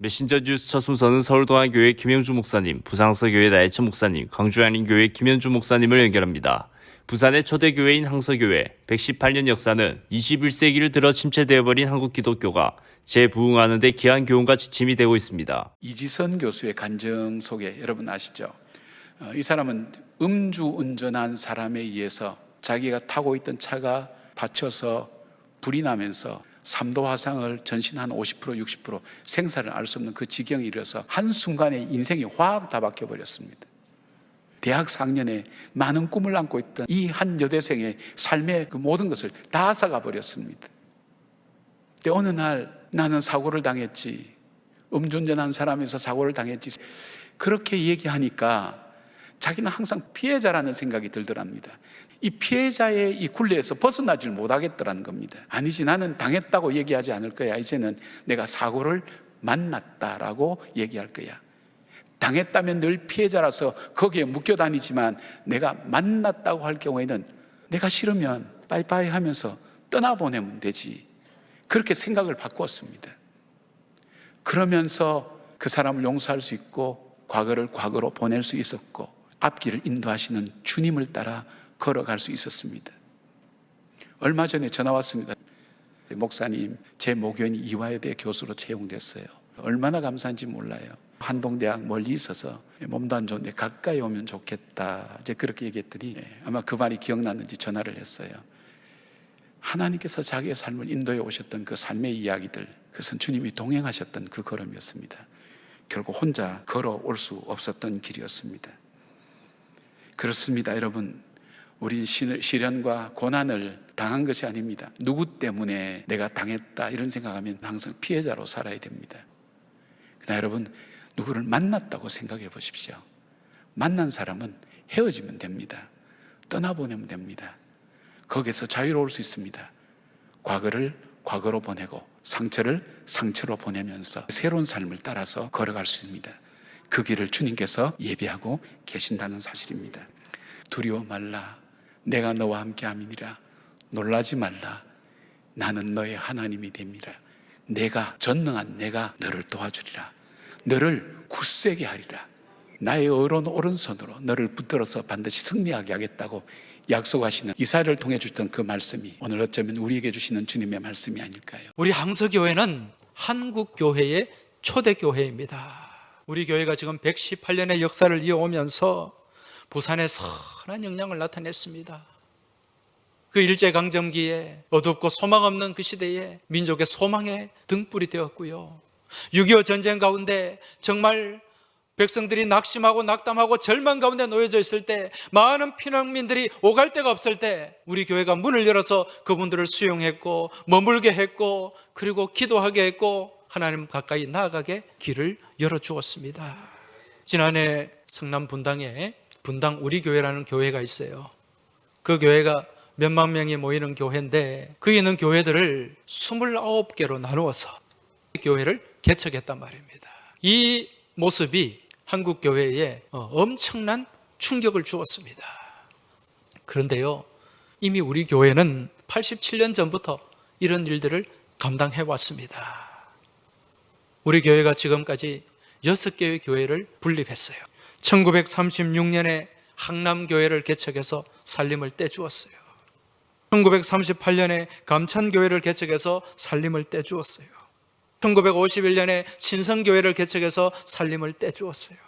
메신저 뉴스 첫 순서는 서울동안교회 김영주 목사님, 부산항서교회 나혜천 목사님, 광주한인교회 김현주 목사님을 연결합니다. 부산의 초대교회인 항서교회, 118년 역사는 21세기를 들어 침체되어버린 한국 기독교가 재부흥하는 데 귀한 교훈과 지침이 되고 있습니다. 이지선 교수의 간증 속에 여러분 아시죠? 이 사람은 음주운전한 사람에 의해서 자기가 타고 있던 차가 받쳐서 불이 나면서 3도 화상을 전신 한 50%, 60% 생사를 알 수 없는 그 지경에 이르러서 한순간에 인생이 확 다 바뀌어버렸습니다. 대학 4학년에 많은 꿈을 안고 있던 이 한 여대생의 삶의 그 모든 것을 다 앗아가 버렸습니다. 근데 어느 날 나는 사고를 당했지, 음주운전한 사람에서 사고를 당했지, 그렇게 얘기하니까 자기는 항상 피해자라는 생각이 들더랍니다. 이 피해자의 이 굴레에서 벗어나질 못하겠더라는 겁니다. 아니지, 나는 당했다고 얘기하지 않을 거야. 이제는 내가 사고를 만났다라고 얘기할 거야. 당했다면 늘 피해자라서 거기에 묶여 다니지만 내가 만났다고 할 경우에는 내가 싫으면 빠이빠이 하면서 떠나보내면 되지. 그렇게 생각을 바꾸었습니다. 그러면서 그 사람을 용서할 수 있고 과거를 과거로 보낼 수 있었고 앞길을 인도하시는 주님을 따라 걸어갈 수 있었습니다. 얼마 전에 전화 왔습니다. 목사님, 제 모교인 이화여대 교수로 채용됐어요. 얼마나 감사한지 몰라요. 한동대학 멀리 있어서 몸도 안 좋은데 가까이 오면 좋겠다, 이제 그렇게 얘기했더니 아마 그 말이 기억났는지 전화를 했어요. 하나님께서 자기의 삶을 인도해 오셨던 그 삶의 이야기들, 그것은 주님이 동행하셨던 그 걸음이었습니다. 결국 혼자 걸어올 수 없었던 길이었습니다. 그렇습니다, 여러분. 우리 시련과 고난을 당한 것이 아닙니다. 누구 때문에 내가 당했다 이런 생각하면 항상 피해자로 살아야 됩니다. 그러나 여러분, 누구를 만났다고 생각해 보십시오. 만난 사람은 헤어지면 됩니다. 떠나보내면 됩니다. 거기서 자유로울 수 있습니다. 과거를 과거로 보내고 상처를 상처로 보내면서 새로운 삶을 따라서 걸어갈 수 있습니다. 그 길을 주님께서 예비하고 계신다는 사실입니다. 두려워 말라, 내가 너와 함께 함이니라. 놀라지 말라, 나는 너의 하나님이 됨이라. 내가 전능한 내가 너를 도와주리라. 너를 굳세게 하리라. 나의 오른손으로 너를 붙들어서 반드시 승리하게 하겠다고 약속하시는 이사야를 통해 주셨던 그 말씀이 오늘 어쩌면 우리에게 주시는 주님의 말씀이 아닐까요? 우리 항서교회는 한국교회의 초대교회입니다. 우리 교회가 지금 118년의 역사를 이어오면서 부산에 선한 영향을 나타냈습니다. 그 일제강점기에 어둡고 소망 없는 그 시대에 민족의 소망의 등불이 되었고요. 6.25 전쟁 가운데 정말 백성들이 낙심하고 낙담하고 절망 가운데 놓여져 있을 때, 많은 피난민들이 오갈 데가 없을 때 우리 교회가 문을 열어서 그분들을 수용했고 머물게 했고 그리고 기도하게 했고 하나님 가까이 나아가게 길을 열어주었습니다. 지난해 성남 분당에 분당 우리 교회라는 교회가 있어요. 그 교회가 몇만 명이 모이는 교회인데 그 있는 교회들을 29개로 나누어서 교회를 개척했단 말입니다. 이 모습이 한국 교회에 엄청난 충격을 주었습니다. 그런데요, 이미 우리 교회는 87년 전부터 이런 일들을 감당해 왔습니다. 우리 교회가 지금까지 6개의 교회를 분립했어요. 1936년에 항남교회를 개척해서 살림을 떼주었어요. 1938년에 감천교회를 개척해서 살림을 떼주었어요. 1951년에 신성교회를 개척해서 살림을 떼주었어요.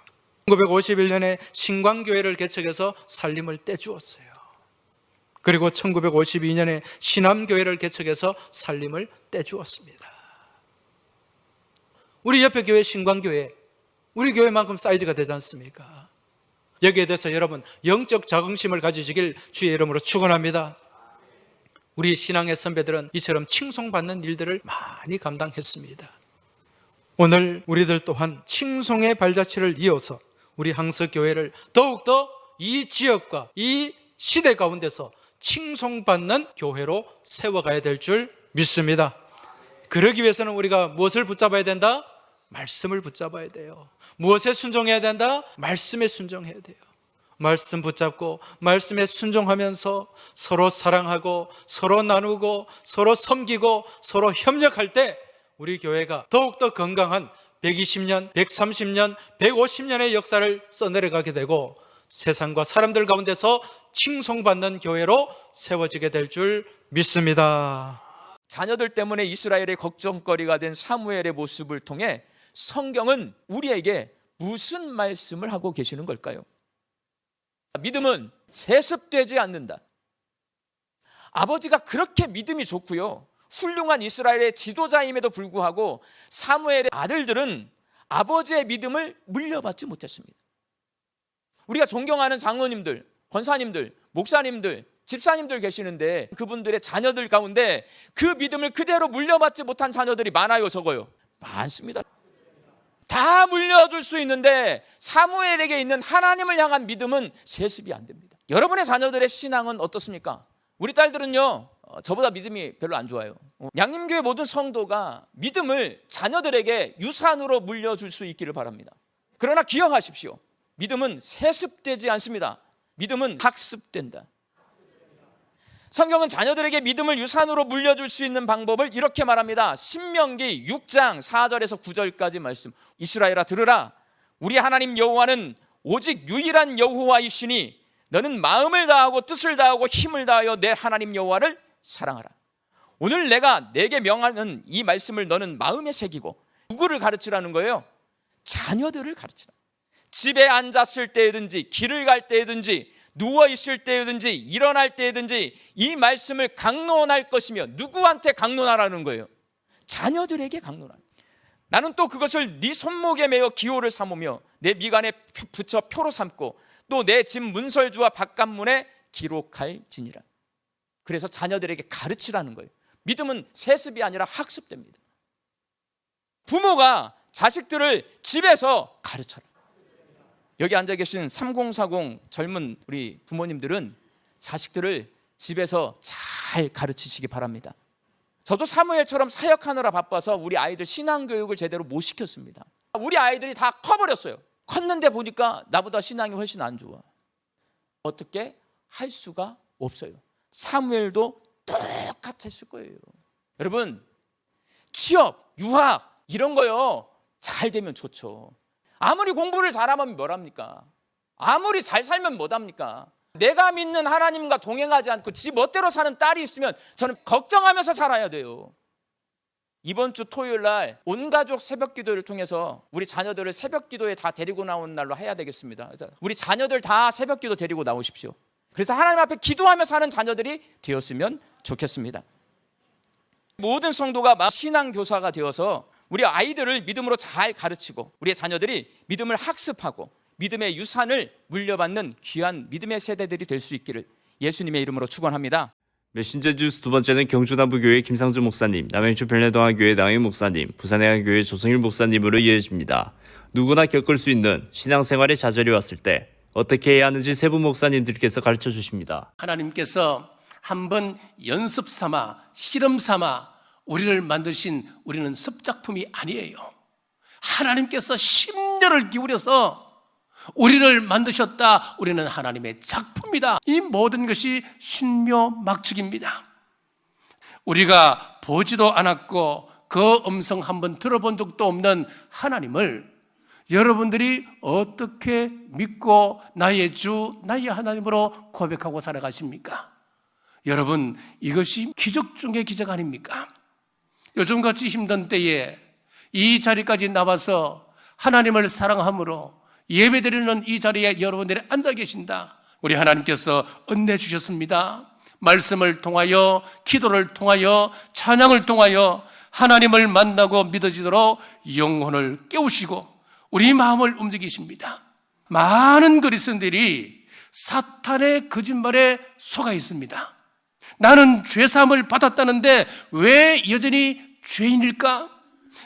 1951년에 신광교회를 개척해서 살림을 떼주었어요. 그리고 1952년에 신암교회를 개척해서 살림을 떼주었습니다. 우리 옆에 교회 신광교회, 우리 교회만큼 사이즈가 되지 않습니까? 여기에 대해서 여러분 영적 자긍심을 가지시길 주의 이름으로 축원합니다. 우리 신앙의 선배들은 이처럼 칭송받는 일들을 많이 감당했습니다. 오늘 우리들 또한 칭송의 발자취를 이어서 우리 항서교회를 더욱더 이 지역과 이 시대 가운데서 칭송받는 교회로 세워가야 될 줄 믿습니다. 그러기 위해서는 우리가 무엇을 붙잡아야 된다? 말씀을 붙잡아야 돼요. 무엇에 순종해야 된다? 말씀에 순종해야 돼요. 말씀 붙잡고 말씀에 순종하면서 서로 사랑하고 서로 나누고 서로 섬기고 서로 협력할 때 우리 교회가 더욱더 건강한 120년, 130년, 150년의 역사를 써내려가게 되고 세상과 사람들 가운데서 칭송받는 교회로 세워지게 될 줄 믿습니다. 자녀들 때문에 이스라엘의 걱정거리가 된 사무엘의 모습을 통해 성경은 우리에게 무슨 말씀을 하고 계시는 걸까요? 믿음은 세습되지 않는다. 아버지가 그렇게 믿음이 좋고요, 훌륭한 이스라엘의 지도자임에도 불구하고 사무엘의 아들들은 아버지의 믿음을 물려받지 못했습니다. 우리가 존경하는 장로님들, 권사님들, 목사님들, 집사님들 계시는데 그분들의 자녀들 가운데 그 믿음을 그대로 물려받지 못한 자녀들이 많아요, 적어요? 많습니다. 다 물려줄 수 있는데 사무엘에게 있는 하나님을 향한 믿음은 세습이 안 됩니다. 여러분의 자녀들의 신앙은 어떻습니까? 우리 딸들은요, 저보다 믿음이 별로 안 좋아요. 양림교회 모든 성도가 믿음을 자녀들에게 유산으로 물려줄 수 있기를 바랍니다. 그러나 기억하십시오. 믿음은 세습되지 않습니다. 믿음은 학습된다. 성경은 자녀들에게 믿음을 유산으로 물려줄 수 있는 방법을 이렇게 말합니다. 신명기 6장 4절에서 9절까지 말씀. 이스라엘아 들으라. 우리 하나님 여호와는 오직 유일한 여호와이시니 너는 마음을 다하고 뜻을 다하고 힘을 다하여 내 하나님 여호와를 사랑하라. 오늘 내가 내게 명하는 이 말씀을 너는 마음에 새기고, 누구를 가르치라는 거예요? 자녀들을 가르치라. 집에 앉았을 때든지 길을 갈 때든지 누워있을 때든지 일어날 때든지 이 말씀을 강론할 것이며, 누구한테 강론하라는 거예요? 자녀들에게 강론하라. 나는 또 그것을 네 손목에 매어 기호를 삼으며 내 미간에 붙여 표로 삼고 또 내 집 문설주와 바깥문에 기록할지니라. 그래서 자녀들에게 가르치라는 거예요. 믿음은 세습이 아니라 학습됩니다. 부모가 자식들을 집에서 가르쳐라. 여기 앉아 계신 3040 젊은 우리 부모님들은 자식들을 집에서 잘 가르치시기 바랍니다. 저도 사무엘처럼 사역하느라 바빠서 우리 아이들 신앙교육을 제대로 못 시켰습니다. 우리 아이들이 다 커버렸어요. 컸는데 보니까 나보다 신앙이 훨씬 안 좋아. 어떻게 할 수가 없어요. 사무엘도 똑같았을 거예요. 여러분, 취업, 유학 이런 거요, 잘 되면 좋죠. 아무리 공부를 잘하면 뭐랍니까? 아무리 잘 살면 뭐답니까? 내가 믿는 하나님과 동행하지 않고 지 멋대로 사는 딸이 있으면 저는 걱정하면서 살아야 돼요. 이번 주 토요일 날 온가족 새벽 기도를 통해서 우리 자녀들을 새벽 기도에 다 데리고 나오는 날로 해야 되겠습니다. 우리 자녀들 다 새벽 기도 데리고 나오십시오. 그래서 하나님 앞에 기도하며 사는 자녀들이 되었으면 좋겠습니다. 모든 성도가 신앙교사가 되어서 우리 아이들을 믿음으로 잘 가르치고 우리의 자녀들이 믿음을 학습하고 믿음의 유산을 물려받는 귀한 믿음의 세대들이 될 수 있기를 예수님의 이름으로 축원합니다. 메신저 주스 두 번째는 경주남부교회 김상주 목사님, 남양주 별내동안교회 나의 목사님, 부산해안교회 조성일 목사님으로 이어집니다. 누구나 겪을 수 있는 신앙생활에 좌절이 왔을 때 어떻게 해야 하는지 세 분 목사님들께서 가르쳐 주십니다. 하나님께서 한번 연습 삼아, 실험 삼아 우리를 만드신 우리는 습작품이 아니에요. 하나님께서 심려를 기울여서 우리를 만드셨다. 우리는 하나님의 작품이다. 이 모든 것이 신묘막측입니다. 우리가 보지도 않았고 그 음성 한번 들어본 적도 없는 하나님을 여러분들이 어떻게 믿고 나의 주, 나의 하나님으로 고백하고 살아가십니까? 여러분, 이것이 기적 중의 기적 아닙니까? 요즘같이 힘든 때에 이 자리까지 나와서 하나님을 사랑함으로 예배드리는 이 자리에 여러분들이 앉아 계신다. 우리 하나님께서 은혜 주셨습니다. 말씀을 통하여, 기도를 통하여, 찬양을 통하여 하나님을 만나고 믿어지도록 영혼을 깨우시고 우리 마음을 움직이십니다. 많은 그리스도인들이 사탄의 거짓말에 속아 있습니다. 나는 죄사함을 받았다는데 왜 여전히 죄인일까?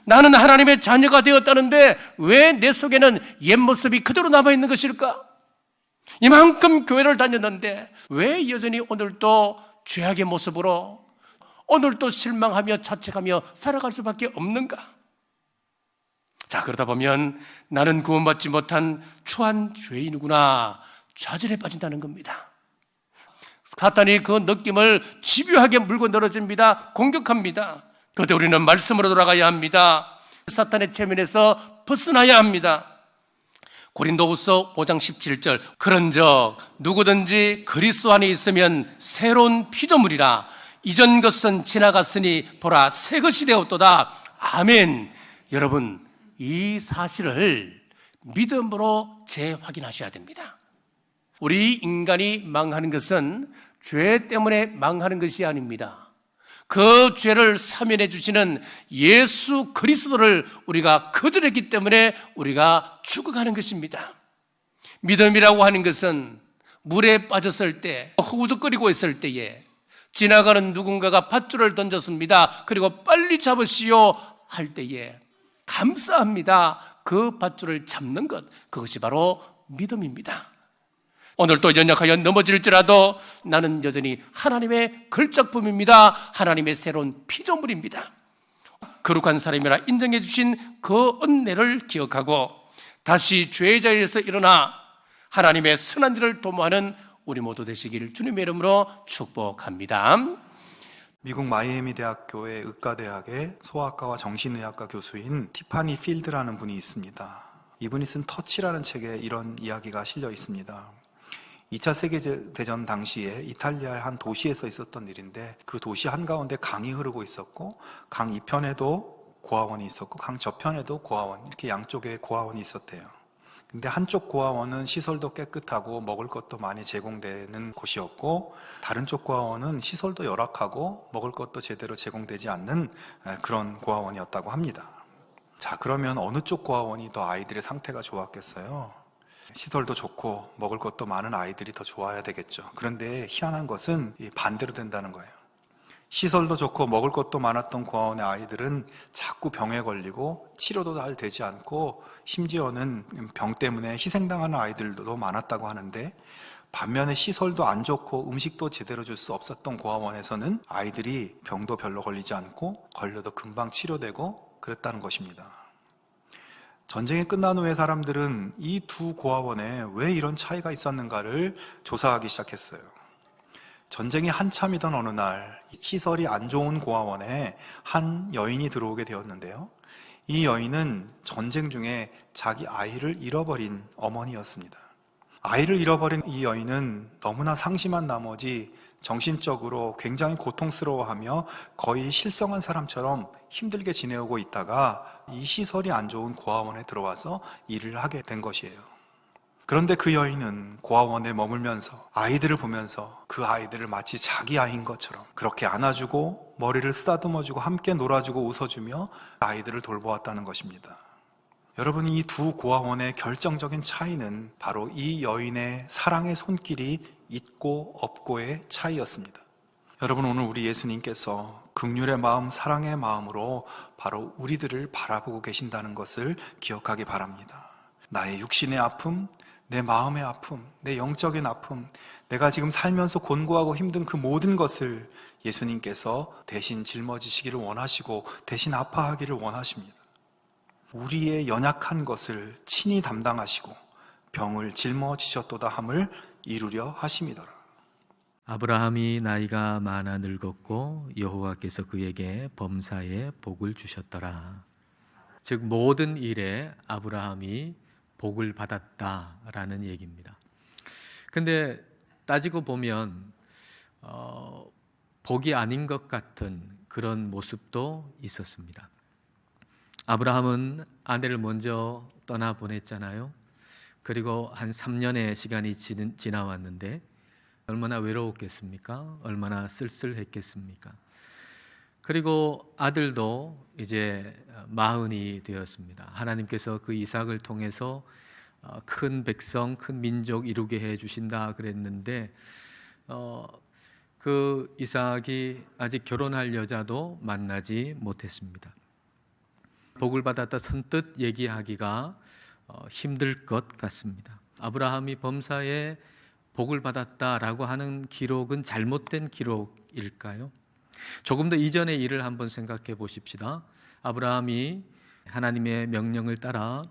나는 하나님의 자녀가 되었다는데 왜 내 속에는 옛 모습이 그대로 남아있는 것일까? 이만큼 교회를 다녔는데 왜 여전히 오늘도 죄악의 모습으로, 오늘도 실망하며 자책하며 살아갈 수밖에 없는가? 자, 그러다 보면 나는 구원받지 못한 추한 죄인이구나, 좌절에 빠진다는 겁니다. 사탄이 그 느낌을 집요하게 물고 늘어집니다. 공격합니다. 그런데 우리는 말씀으로 돌아가야 합니다. 사탄의 체면에서 벗어나야 합니다. 고린도후서 5장 17절 그런즉 누구든지 그리스도 안에 있으면 새로운 피조물이라 이전 것은 지나갔으니 보라 새 것이 되었도다. 아멘. 여러분, 이 사실을 믿음으로 재확인하셔야 됩니다. 우리 인간이 망하는 것은 죄 때문에 망하는 것이 아닙니다. 그 죄를 사면해 주시는 예수 그리스도를 우리가 거절했기 때문에 우리가 죽어가는 것입니다. 믿음이라고 하는 것은 물에 빠졌을 때, 허우적거리고 있을 때에 지나가는 누군가가 밧줄을 던졌습니다. 그리고 빨리 잡으시오 할 때에 감사합니다. 그 밧줄을 잡는 것, 그것이 바로 믿음입니다. 오늘 또 연약하여 넘어질지라도 나는 여전히 하나님의 걸작품입니다. 하나님의 새로운 피조물입니다. 거룩한 사람이라 인정해 주신 그 은혜를 기억하고 다시 죄의 자리에서 일어나 하나님의 선한 일을 도모하는 우리 모두 되시길 주님의 이름으로 축복합니다. 미국 마이애미 대학교의 의과대학의 소아과와 정신의학과 교수인 티파니 필드라는 분이 있습니다. 이분이 쓴 터치라는 책에 이런 이야기가 실려 있습니다. 2차 세계대전 당시에 이탈리아의 한 도시에서 있었던 일인데 그 도시 한가운데 강이 흐르고 있었고 강 이편에도 고아원이 있었고 강 저편에도 고아원, 이렇게 양쪽에 고아원이 있었대요. 근데 한쪽 고아원은 시설도 깨끗하고 먹을 것도 많이 제공되는 곳이었고 다른 쪽 고아원은 시설도 열악하고 먹을 것도 제대로 제공되지 않는 그런 고아원이었다고 합니다. 자, 그러면 어느 쪽 고아원이 더 아이들의 상태가 좋았겠어요? 시설도 좋고 먹을 것도 많은 아이들이 더 좋아야 되겠죠. 그런데 희한한 것은 반대로 된다는 거예요. 시설도 좋고 먹을 것도 많았던 고아원의 아이들은 자꾸 병에 걸리고 치료도 잘 되지 않고 심지어는 병 때문에 희생당하는 아이들도 많았다고 하는데 반면에 시설도 안 좋고 음식도 제대로 줄 수 없었던 고아원에서는 아이들이 병도 별로 걸리지 않고 걸려도 금방 치료되고 그랬다는 것입니다. 전쟁이 끝난 후에 사람들은 이 두 고아원에 왜 이런 차이가 있었는가를 조사하기 시작했어요. 전쟁이 한참이던 어느 날 시설이 안 좋은 고아원에 한 여인이 들어오게 되었는데요. 이 여인은 전쟁 중에 자기 아이를 잃어버린 어머니였습니다. 아이를 잃어버린 이 여인은 너무나 상심한 나머지 정신적으로 굉장히 고통스러워하며 거의 실성한 사람처럼 힘들게 지내오고 있다가 이 시설이 안 좋은 고아원에 들어와서 일을 하게 된 것이에요. 그런데 그 여인은 고아원에 머물면서 아이들을 보면서 그 아이들을 마치 자기 아이인 것처럼 그렇게 안아주고 머리를 쓰다듬어주고 함께 놀아주고 웃어주며 아이들을 돌보았다는 것입니다. 여러분, 이 두 고아원의 결정적인 차이는 바로 이 여인의 사랑의 손길이 있고 없고의 차이였습니다. 여러분, 오늘 우리 예수님께서 긍휼의 마음, 사랑의 마음으로 바로 우리들을 바라보고 계신다는 것을 기억하기 바랍니다. 나의 육신의 아픔, 내 마음의 아픔, 내 영적인 아픔, 내가 지금 살면서 곤고하고 힘든 그 모든 것을 예수님께서 대신 짊어지시기를 원하시고 대신 아파하기를 원하십니다. 우리의 연약한 것을 친히 담당하시고 병을 짊어지셨도다 함을 이루려 하심이더라. 아브라함이 나이가 많아 늙었고 여호와께서 그에게 범사에 복을 주셨더라. 즉 모든 일에 아브라함이 복을 받았다라는 얘기입니다. 근데 따지고 보면 복이 아닌 것 같은 그런 모습도 있었습니다. 아브라함은 아내를 먼저 떠나보냈잖아요. 그리고 한 3년의 시간이 지나왔는데 얼마나 외로웠겠습니까? 얼마나 쓸쓸했겠습니까? 그리고 아들도 이제 40이 되었습니다. 하나님께서 그 이삭을 통해서 큰 백성, 큰 민족 이루게 해 주신다 그랬는데 그 이삭이 아직 결혼할 여자도 만나지 못했습니다. 복을 받았다 선뜻 얘기하기가 힘들 것 같습니다. 아브라함이 범사에 복을 받았다라고 하는 기록은 잘못된 기록일까요? 조금 더 이전의 일을 한번 생각해 보십시다. 아브라함이 하나님의 명령을 따라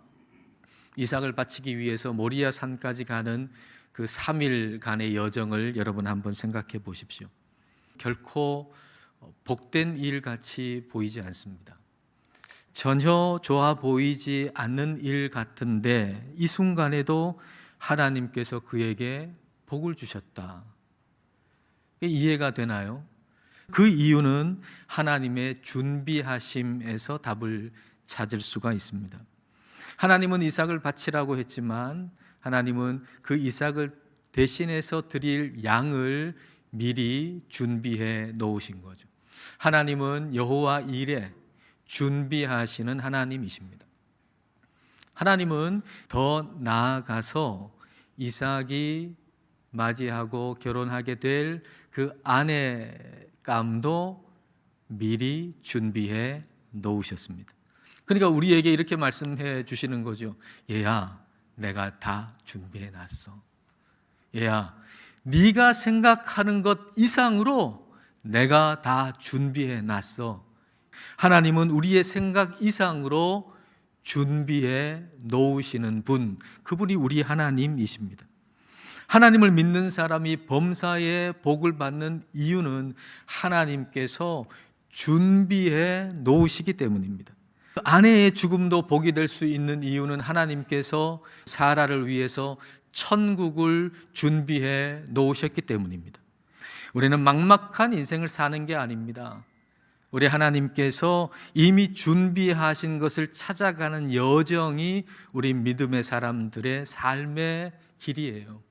이삭을 바치기 위해서 모리아 산까지 가는 그 3일간의 여정을 여러분 한번 생각해 보십시오. 결코 복된 일 같이 보이지 않습니다. 전혀 좋아 보이지 않는 일 같은데 이 순간에도 하나님께서 그에게 복을 주셨다. 이해가 되나요? 그 이유는 하나님의 준비하심에서 답을 찾을 수가 있습니다. 하나님은 이삭을 바치라고 했지만 하나님은 그 이삭을 대신해서 드릴 양을 미리 준비해 놓으신 거죠. 하나님은 여호와 일에 준비하시는 하나님이십니다. 하나님은 더 나아가서 이삭이 맞이하고 결혼하게 될 그 아내감도 미리 준비해 놓으셨습니다. 그러니까 우리에게 이렇게 말씀해 주시는 거죠. 얘야, 내가 다 준비해 놨어. 얘야, 네가 생각하는 것 이상으로 내가 다 준비해 놨어. 하나님은 우리의 생각 이상으로 준비해 놓으시는 분, 그분이 우리 하나님이십니다. 하나님을 믿는 사람이 범사에 복을 받는 이유는 하나님께서 준비해 놓으시기 때문입니다. 아내의 죽음도 복이 될 수 있는 이유는 하나님께서 사라를 위해서 천국을 준비해 놓으셨기 때문입니다. 우리는 막막한 인생을 사는 게 아닙니다. 우리 하나님께서 이미 준비하신 것을 찾아가는 여정이 우리 믿음의 사람들의 삶의 길이에요.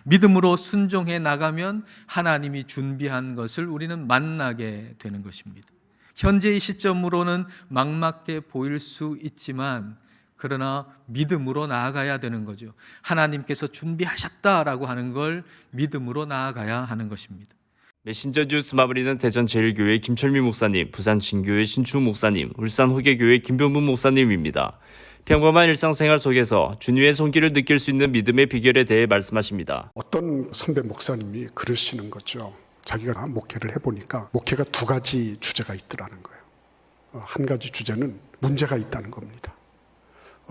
믿음으로 순종해 나가면 하나님이 준비한 것을 우리는 만나게 되는 것입니다. 현재의 시점으로는 막막해 보일 수 있지만 그러나 믿음으로 나아가야 되는 거죠. 하나님께서 준비하셨다라고 하는 걸 믿음으로 나아가야 하는 것입니다. 메신저 뉴스 마무리는 대전 제일교회 김철미 목사님, 부산 진교회 신충 목사님, 울산 호계교회 김병문 목사님입니다. 평범한 일상생활 속에서 주님의 손길을 느낄 수 있는 믿음의 비결에 대해 말씀하십니다. 어떤 선배 목사님이 그러시는 거죠. 자기가 목회를 해보니까 목회가 두 가지 주제가 있더라는 거예요. 한 가지 주제는 문제가 있다는 겁니다.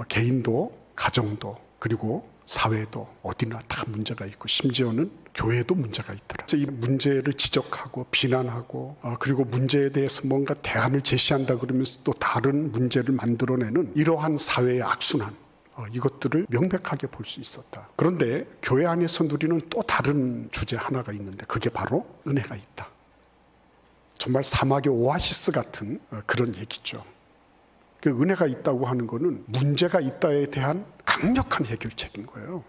개인도, 가정도, 그리고 사회도 어디나 다 문제가 있고 심지어는 교회도 문제가 있더라. 그래서 이 문제를 지적하고 비난하고 그리고 문제에 대해서 뭔가 대안을 제시한다 그러면서 또 다른 문제를 만들어내는 이러한 사회의 악순환, 이것들을 명백하게 볼 수 있었다. 그런데 교회 안에서 누리는 또 다른 주제 하나가 있는데 그게 바로 은혜가 있다. 정말 사막의 오아시스 같은 그런 얘기죠. 그 은혜가 있다고 하는 거는 문제가 있다에 대한 강력한 해결책인 거예요.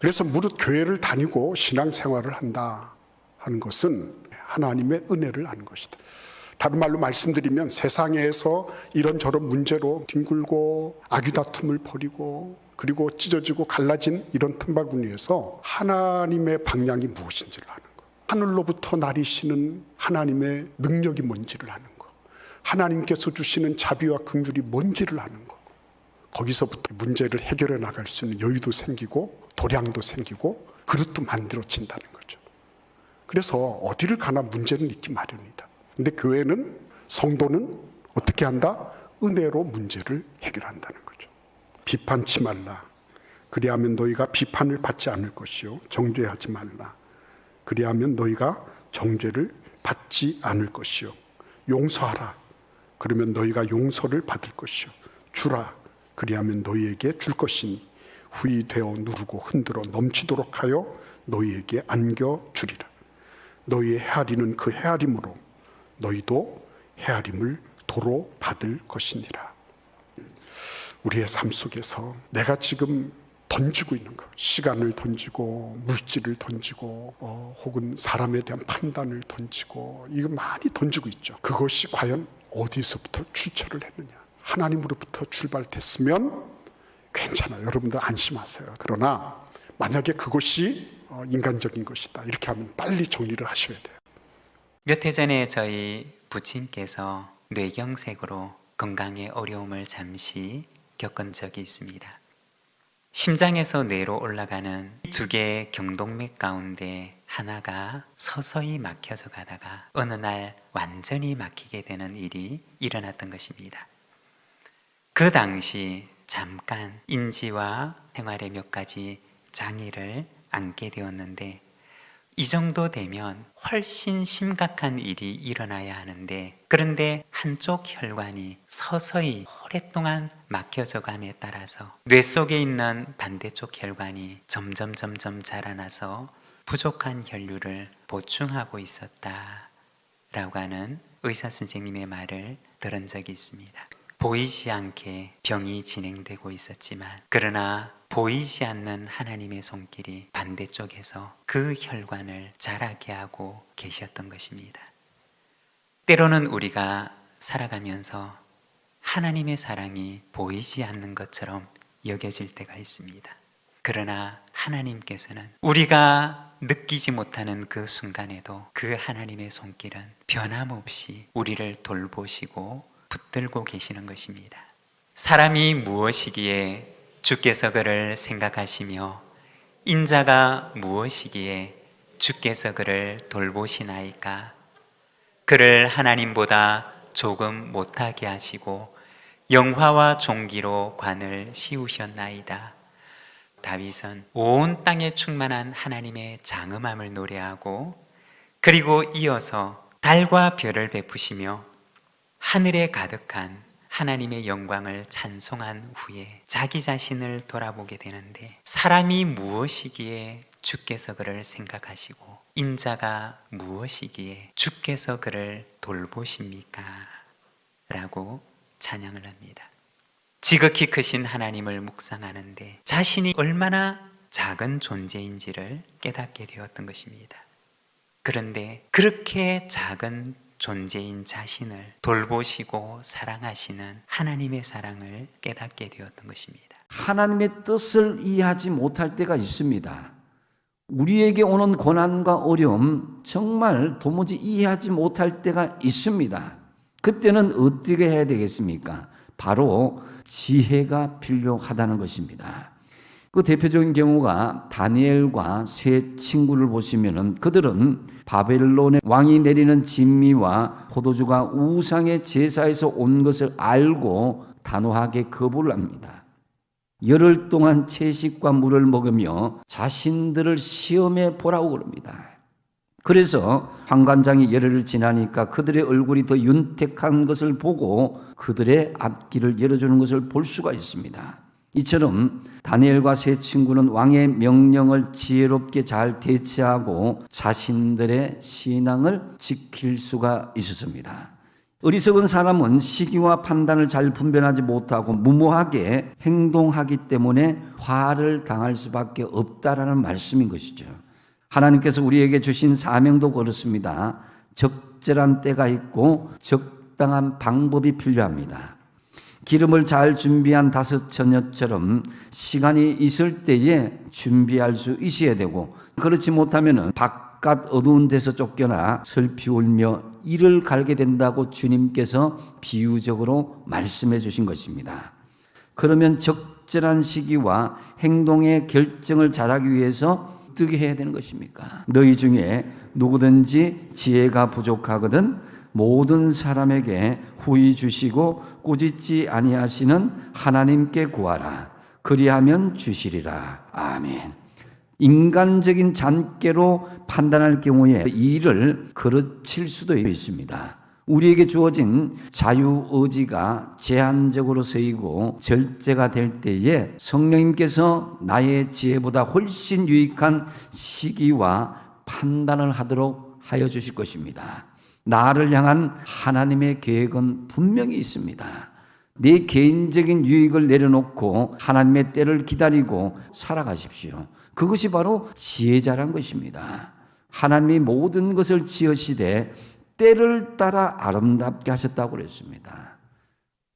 그래서 무릇 교회를 다니고 신앙생활을 한다 하는 것은 하나님의 은혜를 아는 것이다. 다른 말로 말씀드리면 세상에서 이런저런 문제로 뒹굴고 악유다툼을 벌이고 그리고 찢어지고 갈라진 이런 틈바구니에서 하나님의 방향이 무엇인지를 아는 거, 하늘로부터 나리시는 하나님의 능력이 뭔지를 아는 거, 하나님께서 주시는 자비와 긍휼이 뭔지를 아는 거, 거기서부터 문제를 해결해 나갈 수 있는 여유도 생기고 도량도 생기고 그릇도 만들어진다는 거죠. 그래서 어디를 가나 문제는 있기 마련이다. 근데 교회는, 성도는 어떻게 한다? 은혜로 문제를 해결한다는 거죠. 비판치 말라. 그리하면 너희가 비판을 받지 않을 것이요. 정죄하지 말라. 그리하면 너희가 정죄를 받지 않을 것이요. 용서하라. 그러면 너희가 용서를 받을 것이요. 주라. 그리하면 너희에게 줄 것이니 후히 되어 누르고 흔들어 넘치도록 하여 너희에게 안겨주리라. 너희의 헤아리는 그 헤아림으로 너희도 헤아림을 도로 받을 것이니라. 우리의 삶 속에서 내가 지금 던지고 있는 것, 시간을 던지고 물질을 던지고 혹은 사람에 대한 판단을 던지고 이거 많이 던지고 있죠. 그것이 과연 어디서부터 출처를 했느냐? 하나님으로부터 출발됐으면 괜찮아요. 여러분들 안심하세요. 그러나 만약에 그것이 인간적인 것이다 이렇게 하면 빨리 정리를 하셔야 돼요. 몇 해 전에 저희 부친께서 뇌경색으로 건강에 어려움을 잠시 겪은 적이 있습니다. 심장에서 뇌로 올라가는 두 개의 경동맥 가운데 하나가 서서히 막혀져 가다가 어느 날 완전히 막히게 되는 일이 일어났던 것입니다. 그 당시 잠깐 인지와 생활의 몇 가지 장애를 안게 되었는데 이 정도 되면 훨씬 심각한 일이 일어나야 하는데, 그런데 한쪽 혈관이 서서히 오랫동안 막혀져 감에 따라서 뇌 속에 있는 반대쪽 혈관이 점점 자라나서 부족한 혈류를 보충하고 있었다라고 하는 의사 선생님의 말을 들은 적이 있습니다. 보이지 않게 병이 진행되고 있었지만, 그러나 보이지 않는 하나님의 손길이 반대쪽에서 그 혈관을 자라게 하고 계셨던 것입니다. 때로는 우리가 살아가면서 하나님의 사랑이 보이지 않는 것처럼 여겨질 때가 있습니다. 그러나 하나님께서는 우리가 느끼지 못하는 그 순간에도 그 하나님의 손길은 변함없이 우리를 돌보시고 붙들고 계시는 것입니다. 사람이 무엇이기에 주께서 그를 생각하시며 인자가 무엇이기에 주께서 그를 돌보시나이까. 그를 하나님보다 조금 못하게 하시고 영화와 존귀로 관을 씌우셨나이다. 다윗은 온 땅에 충만한 하나님의 장엄함을 노래하고, 그리고 이어서 달과 별을 베푸시며 하늘에 가득한 하나님의 영광을 찬송한 후에 자기 자신을 돌아보게 되는데, 사람이 무엇이기에 주께서 그를 생각하시고 인자가 무엇이기에 주께서 그를 돌보십니까? 라고 찬양을 합니다. 지극히 크신 하나님을 묵상하는데 자신이 얼마나 작은 존재인지를 깨닫게 되었던 것입니다. 그런데 그렇게 작은 존재인 자신을 돌보시고 사랑하시는 하나님의 사랑을 깨닫게 되었던 것입니다. 하나님의 뜻을 이해하지 못할 때가 있습니다. 우리에게 오는 고난과 어려움 정말 도무지 이해하지 못할 때가 있습니다. 그때는 어떻게 해야 되겠습니까? 바로 지혜가 필요하다는 것입니다. 그 대표적인 경우가 다니엘과 세 친구를 보시면은, 그들은 바벨론의 왕이 내리는 진미와 포도주가 우상의 제사에서 온 것을 알고 단호하게 거부를 합니다. 열흘 동안 채식과 물을 먹으며 자신들을 시험해 보라고 그럽니다. 그래서 환관장이 열흘을 지나니까 그들의 얼굴이 더 윤택한 것을 보고 그들의 앞길을 열어주는 것을 볼 수가 있습니다. 이처럼 다니엘과 세 친구는 왕의 명령을 지혜롭게 잘 대처하고 자신들의 신앙을 지킬 수가 있었습니다. 어리석은 사람은 시기와 판단을 잘 분별하지 못하고 무모하게 행동하기 때문에 화를 당할 수밖에 없다라는 말씀인 것이죠. 하나님께서 우리에게 주신 사명도 그렇습니다. 적절한 때가 있고 적당한 방법이 필요합니다. 기름을 잘 준비한 다섯 처녀처럼 시간이 있을 때에 준비할 수 있어야 되고, 그렇지 못하면 바깥 어두운 데서 쫓겨나 슬피 울며 이를 갈게 된다고 주님께서 비유적으로 말씀해 주신 것입니다. 그러면 적절한 시기와 행동의 결정을 잘하기 위해서 어떻게 해야 되는 것입니까? 너희 중에 누구든지 지혜가 부족하거든 모든 사람에게 후히 주시고 꾸짖지 아니하시는 하나님께 구하라. 그리하면 주시리라. 아멘. 인간적인 잔꾀로 판단할 경우에 이 일을 그르칠 수도 있습니다. 우리에게 주어진 자유의지가 제한적으로 쓰이고 절제가 될 때에 성령님께서 나의 지혜보다 훨씬 유익한 시기와 판단을 하도록 하여 주실 것입니다. 나를 향한 하나님의 계획은 분명히 있습니다. 내 개인적인 유익을 내려놓고 하나님의 때를 기다리고 살아가십시오. 그것이 바로 지혜자란 것입니다. 하나님이 모든 것을 지으시되 때를 따라 아름답게 하셨다고 그랬습니다.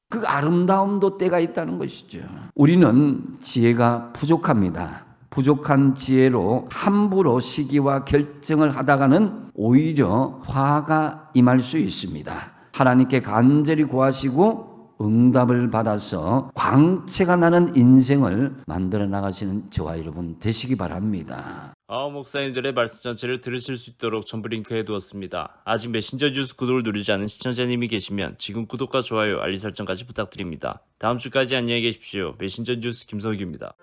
그 아름다움도 때가 있다는 것이죠. 우리는 지혜가 부족합니다. 부족한 지혜로 함부로 시기와 결정을 하다가는 오히려 화가 임할 수 있습니다. 하나님께 간절히 구하시고 응답을 받아서 광채가 나는 인생을 만들어 나가시는 저와 여러분 되시기 바랍니다. 목사님들의 말씀 전체를 들으실 수 있도록 전부 링크해 두었습니다. 아직 메신저 뉴스 구독을 누르지 않은 시청자님이 계시면 지금 구독과 좋아요, 알림 설정까지 부탁드립니다. 다음 주까지 안녕히 계십시오. 메신저 뉴스 김석규입니다.